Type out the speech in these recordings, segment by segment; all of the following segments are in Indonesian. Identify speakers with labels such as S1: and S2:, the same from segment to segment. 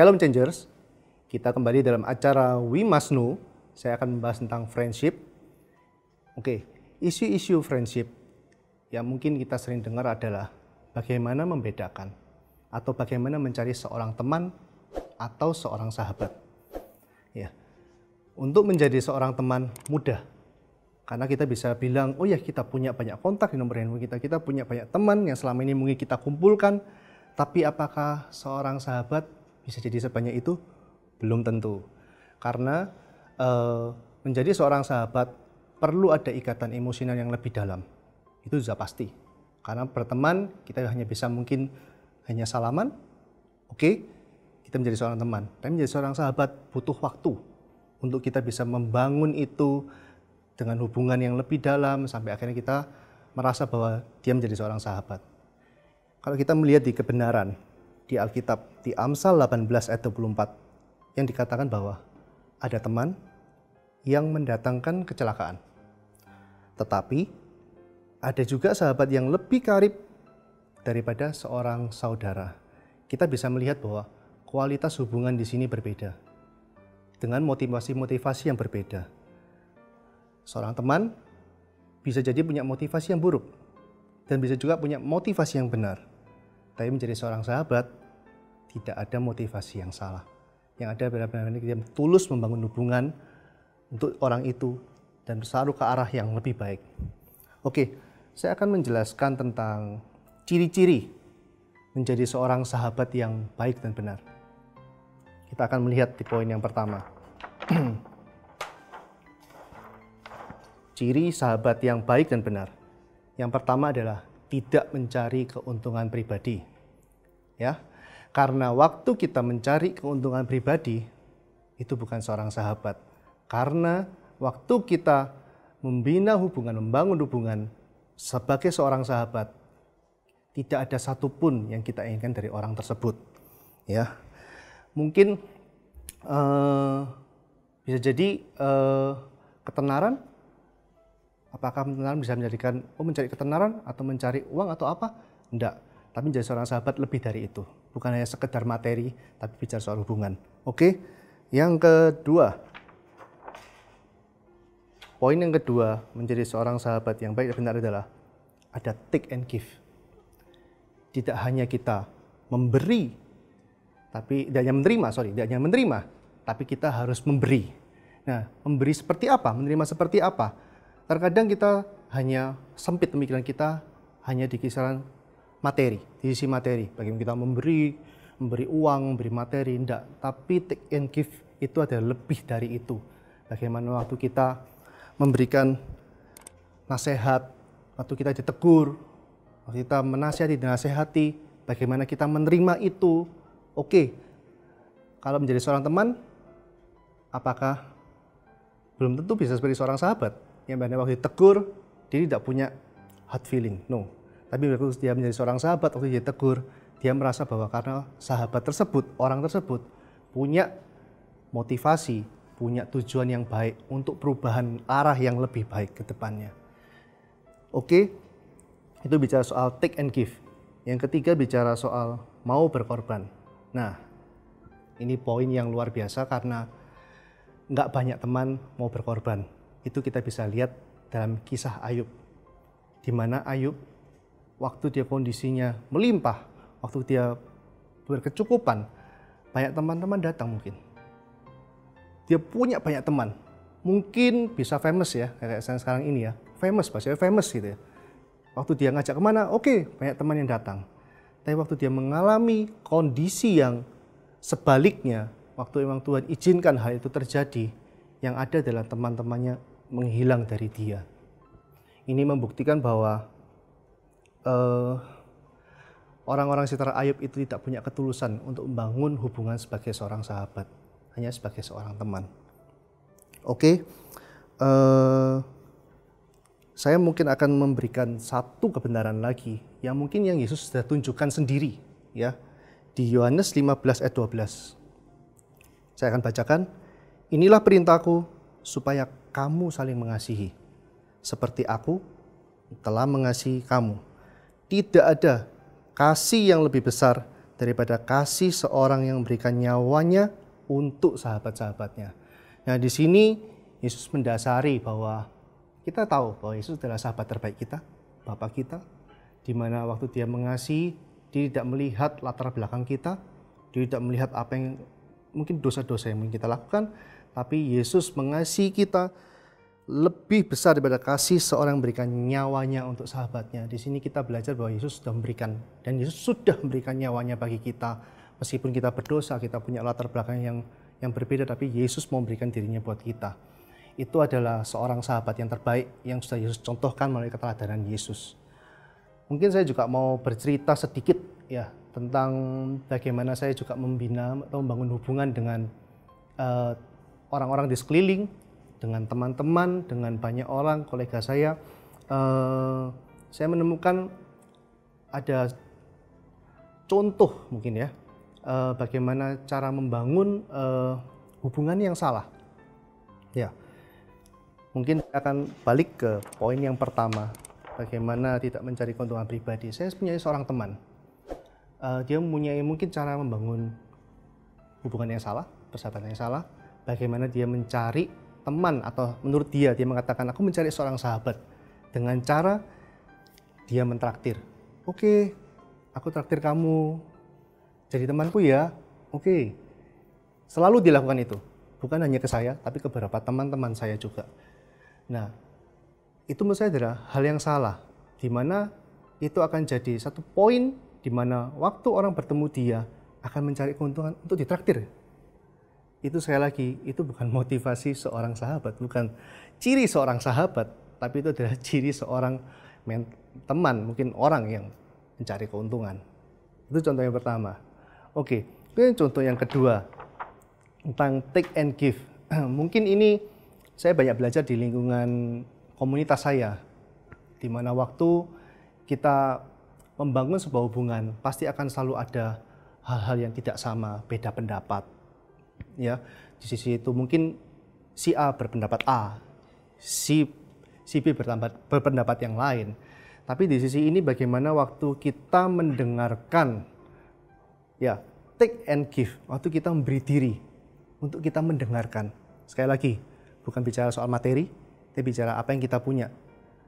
S1: Shalom Changers, kita kembali dalam acara We Must Know. Saya akan membahas tentang friendship. Oke, isu-isu friendship yang mungkin kita sering dengar adalah bagaimana membedakan atau bagaimana mencari seorang teman atau seorang sahabat. Ya, untuk menjadi seorang teman mudah, karena kita bisa bilang, oh ya kita punya banyak kontak di nomor handphone kita, kita punya banyak teman yang selama ini mungkin kita kumpulkan, tapi apakah seorang sahabat bisa jadi sebanyak itu? Belum tentu. Karena menjadi seorang sahabat perlu ada ikatan emosional yang lebih dalam. Itu sudah pasti. Karena berteman kita hanya bisa mungkin hanya salaman. Oke, kita menjadi seorang teman. Tapi menjadi seorang sahabat butuh waktu untuk kita bisa membangun itu dengan hubungan yang lebih dalam sampai akhirnya kita merasa bahwa dia menjadi seorang sahabat. Kalau kita melihat di kebenaran di Alkitab, di Amsal 18 ayat 24, yang dikatakan bahwa ada teman yang mendatangkan kecelakaan. Tetapi ada juga sahabat yang lebih karib daripada seorang saudara. Kita bisa melihat bahwa kualitas hubungan di sini berbeda, dengan motivasi-motivasi yang berbeda. Seorang teman bisa jadi punya motivasi yang buruk, dan bisa juga punya motivasi yang benar. Tapi menjadi seorang sahabat, tidak ada motivasi yang salah. Yang ada benar-benar dia tulus membangun hubungan untuk orang itu dan selalu ke arah yang lebih baik. Oke, saya akan menjelaskan tentang ciri-ciri menjadi seorang sahabat yang baik dan benar. Kita akan melihat di poin yang pertama. Ciri sahabat yang baik dan benar. Yang pertama adalah tidak mencari keuntungan pribadi. Ya. Karena waktu kita mencari keuntungan pribadi, itu bukan seorang sahabat. Karena waktu kita membina hubungan, membangun hubungan sebagai seorang sahabat, tidak ada satupun yang kita inginkan dari orang tersebut. Ya, mungkin bisa jadi ketenaran. Apakah ketenaran bisa menjadikan mencari ketenaran atau mencari uang atau apa? Enggak. Tapi menjadi seorang sahabat lebih dari itu. Bukan hanya sekedar materi, tapi bicara soal hubungan. Oke, yang kedua. Poin yang kedua, menjadi seorang sahabat yang baik dan benar adalah ada take and give. Tidak hanya kita memberi, tapi tidak hanya menerima, tapi kita harus memberi. Nah, memberi seperti apa? Menerima seperti apa? Terkadang kita hanya sempit pemikiran kita, hanya di kisaran materi, di sisi materi. Bagaimana kita memberi uang, memberi materi, enggak. Tapi take and give itu ada lebih dari itu. Bagaimana waktu kita memberikan nasihat, waktu kita ditegur, waktu kita menasihati, dinasihati, bagaimana kita menerima itu. Oke, kalau menjadi seorang teman, apakah belum tentu bisa seperti seorang sahabat? Yang waktu ditegur, dia tidak punya hard feeling, no. Tapi waktu dia menjadi seorang sahabat, waktu dia tegur, dia merasa bahwa karena sahabat tersebut, orang tersebut punya motivasi, punya tujuan yang baik untuk perubahan arah yang lebih baik ke depannya. Oke, itu bicara soal take and give. Yang ketiga bicara soal mau berkorban. Nah, ini poin yang luar biasa karena nggak banyak teman mau berkorban. Itu kita bisa lihat dalam kisah Ayub, di mana Ayub waktu dia kondisinya melimpah, waktu dia berkecukupan, banyak teman-teman datang mungkin. Dia punya banyak teman, mungkin bisa famous ya, kayak saya sekarang ini ya, famous gitu ya. Waktu dia ngajak kemana, oke, banyak teman yang datang. Tapi waktu dia mengalami kondisi yang sebaliknya, waktu memang Tuhan izinkan hal itu terjadi, yang ada adalah teman-temannya menghilang dari dia. Ini membuktikan bahwa orang-orang sekitar Ayub itu tidak punya ketulusan untuk membangun hubungan sebagai seorang sahabat, hanya sebagai seorang teman. Oke, saya mungkin akan memberikan satu kebenaran lagi yang mungkin yang Yesus sudah tunjukkan sendiri, ya, di Yohanes 15 ayat 12. Saya akan bacakan. Inilah perintahku supaya kamu saling mengasihi, seperti aku telah mengasihi kamu. Tidak ada kasih yang lebih besar daripada kasih seorang yang memberikan nyawanya untuk sahabat-sahabatnya. Nah, di sini Yesus mendasari bahwa kita tahu bahwa Yesus adalah sahabat terbaik kita, Bapa kita, di mana waktu dia mengasihi, dia tidak melihat latar belakang kita, dia tidak melihat apa yang mungkin dosa-dosa yang mungkin kita lakukan, tapi Yesus mengasihi kita lebih besar daripada kasih seorang memberikan nyawanya untuk sahabatnya. Di sini kita belajar bahwa Yesus sudah memberikan, dan Yesus sudah memberikan nyawanya bagi kita. Meskipun kita berdosa, kita punya latar belakang yang berbeda, tapi Yesus mau memberikan dirinya buat kita. Itu adalah seorang sahabat yang terbaik yang sudah Yesus contohkan melalui keteladanan Yesus. Mungkin saya juga mau bercerita sedikit ya tentang bagaimana saya juga membina atau membangun hubungan dengan orang-orang di sekeliling, dengan teman-teman, dengan banyak orang, kolega saya. Saya menemukan ada contoh mungkin ya, bagaimana cara membangun hubungan yang salah. Ya, mungkin saya akan balik ke poin yang pertama, bagaimana tidak mencari keuntungan pribadi. Saya punya seorang teman, dia mempunyai mungkin cara membangun hubungan yang salah, persahabatan yang salah, bagaimana dia mencari teman, atau menurut dia mengatakan aku mencari seorang sahabat dengan cara dia mentraktir. Oke, aku traktir kamu jadi temanku ya. Oke, selalu dilakukan itu, bukan hanya ke saya tapi ke beberapa teman-teman saya juga. Nah, itu menurut saya adalah hal yang salah, di mana itu akan jadi satu poin di mana waktu orang bertemu dia akan mencari keuntungan untuk ditraktir. Itu sekali lagi, itu bukan motivasi seorang sahabat, bukan ciri seorang sahabat, tapi itu adalah ciri seorang teman, mungkin orang yang mencari keuntungan. Itu contoh yang pertama. Oke, itu contoh yang kedua, tentang take and give. Mungkin ini saya banyak belajar di lingkungan komunitas saya, di mana waktu kita membangun sebuah hubungan, pasti akan selalu ada hal-hal yang tidak sama, beda pendapat. Ya, di sisi itu mungkin si A berpendapat A, si B berpendapat yang lain. Tapi di sisi ini bagaimana waktu kita mendengarkan, ya, take and give, waktu kita memberi diri untuk kita mendengarkan. Sekali lagi, bukan bicara soal materi, tapi bicara apa yang kita punya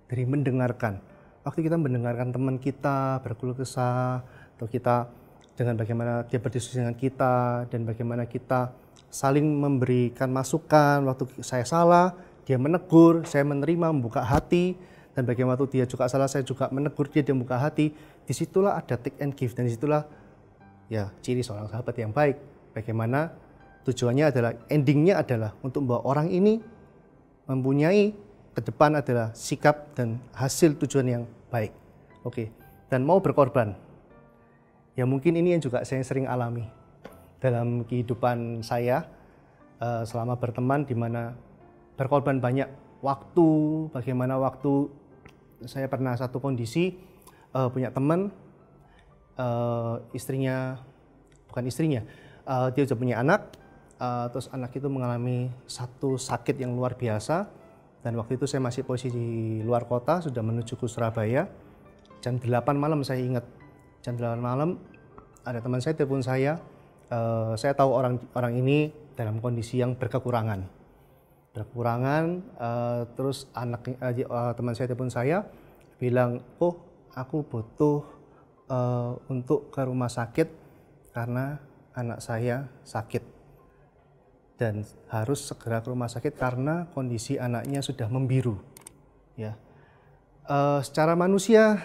S1: dari mendengarkan. Waktu kita mendengarkan teman kita berkeluh kesah, atau kita dengan bagaimana dia berdiskusi dengan kita, dan bagaimana kita saling memberikan masukan. Waktu saya salah, dia menegur, saya menerima, membuka hati, dan bagaimana waktu dia juga salah, saya juga menegur dia membuka hati. Disitulah ada take and give, dan disitulah ya ciri seorang sahabat yang baik. Bagaimana tujuannya adalah, endingnya adalah untuk membawa orang ini mempunyai ke depan adalah sikap dan hasil tujuan yang baik. Oke, dan mau berkorban. Ya mungkin ini yang juga saya sering alami dalam kehidupan saya selama berteman, di mana berkorban banyak waktu. Bagaimana waktu saya pernah satu kondisi punya teman, dia sudah punya anak, terus anak itu mengalami satu sakit yang luar biasa, dan waktu itu saya masih posisi di luar kota, sudah menuju ke Surabaya. Jam 8 malam saya ingat, jam 8 malam ada teman saya telepon saya. Saya tahu orang ini dalam kondisi yang berkekurangan. Terus teman saya telepon saya, bilang, oh aku butuh untuk ke rumah sakit karena anak saya sakit dan harus segera ke rumah sakit karena kondisi anaknya sudah membiru. Ya, secara manusia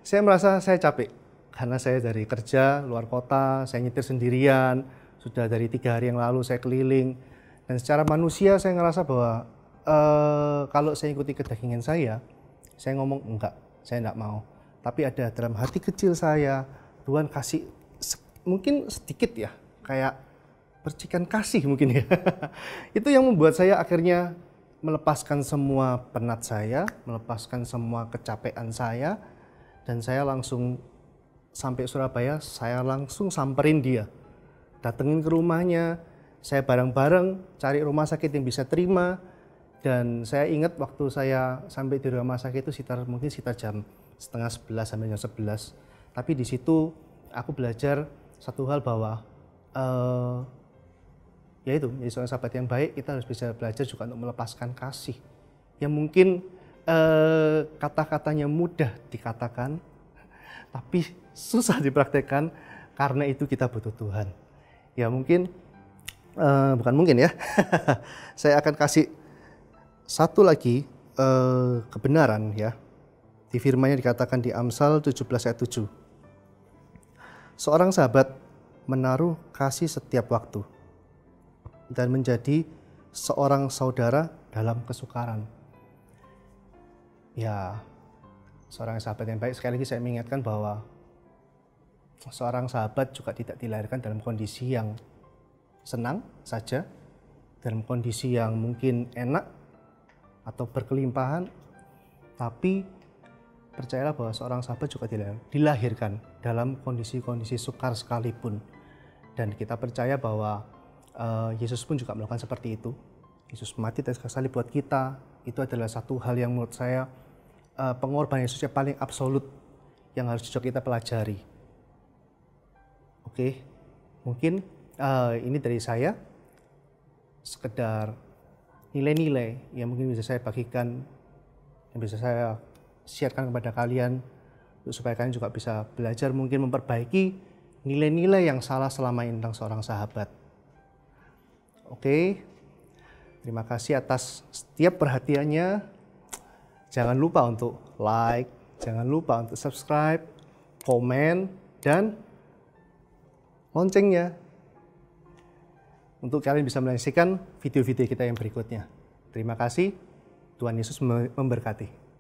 S1: saya merasa saya capek. Karena saya dari kerja luar kota, saya nyetir sendirian, sudah dari 3 hari yang lalu saya keliling. Dan secara manusia saya ngerasa bahwa kalau saya ikuti kedagingan saya ngomong enggak, saya enggak mau. Tapi ada dalam hati kecil saya, Tuhan kasih mungkin sedikit ya, kayak percikan kasih mungkin ya. Itu yang membuat saya akhirnya melepaskan semua penat saya, melepaskan semua kecapean saya, dan saya langsung sampai Surabaya, saya langsung samperin dia, datengin ke rumahnya, saya bareng-bareng cari rumah sakit yang bisa terima. Dan saya ingat waktu saya sampai di rumah sakit itu sekitar jam 10:30 sampai jam 11. Tapi di situ aku belajar satu hal bahwa yaitu menjadi seorang sahabat yang baik, kita harus bisa belajar juga untuk melepaskan kasih. Yang mungkin kata-katanya mudah dikatakan, tapi susah dipraktekkan, karena itu kita butuh Tuhan. Ya mungkin, bukan mungkin ya, saya akan kasih satu lagi kebenaran ya. Di firman-Nya dikatakan di Amsal 17 ayat 7. Seorang sahabat menaruh kasih setiap waktu dan menjadi seorang saudara dalam kesukaran. Ya, seorang sahabat yang baik, sekali lagi saya mengingatkan bahwa seorang sahabat juga tidak dilahirkan dalam kondisi yang senang saja, dalam kondisi yang mungkin enak atau berkelimpahan, tapi percayalah bahwa seorang sahabat juga dilahirkan dalam kondisi-kondisi sukar sekalipun. Dan kita percaya bahwa Yesus pun juga melakukan seperti itu. Yesus mati atas kayu salib buat kita. Itu adalah satu hal yang menurut saya pengorbanan Yesus yang paling absolut yang harus juga kita pelajari. Oke, mungkin ini dari saya sekedar nilai-nilai yang mungkin bisa saya bagikan, yang bisa saya sharekan kepada kalian, supaya kalian juga bisa belajar mungkin memperbaiki nilai-nilai yang salah selama ini tentang seorang sahabat. Oke, terima kasih atas setiap perhatiannya. Jangan lupa untuk like, jangan lupa untuk subscribe, komen, dan loncengnya untuk kalian bisa menyaksikan video-video kita yang berikutnya. Terima kasih, Tuhan Yesus memberkati.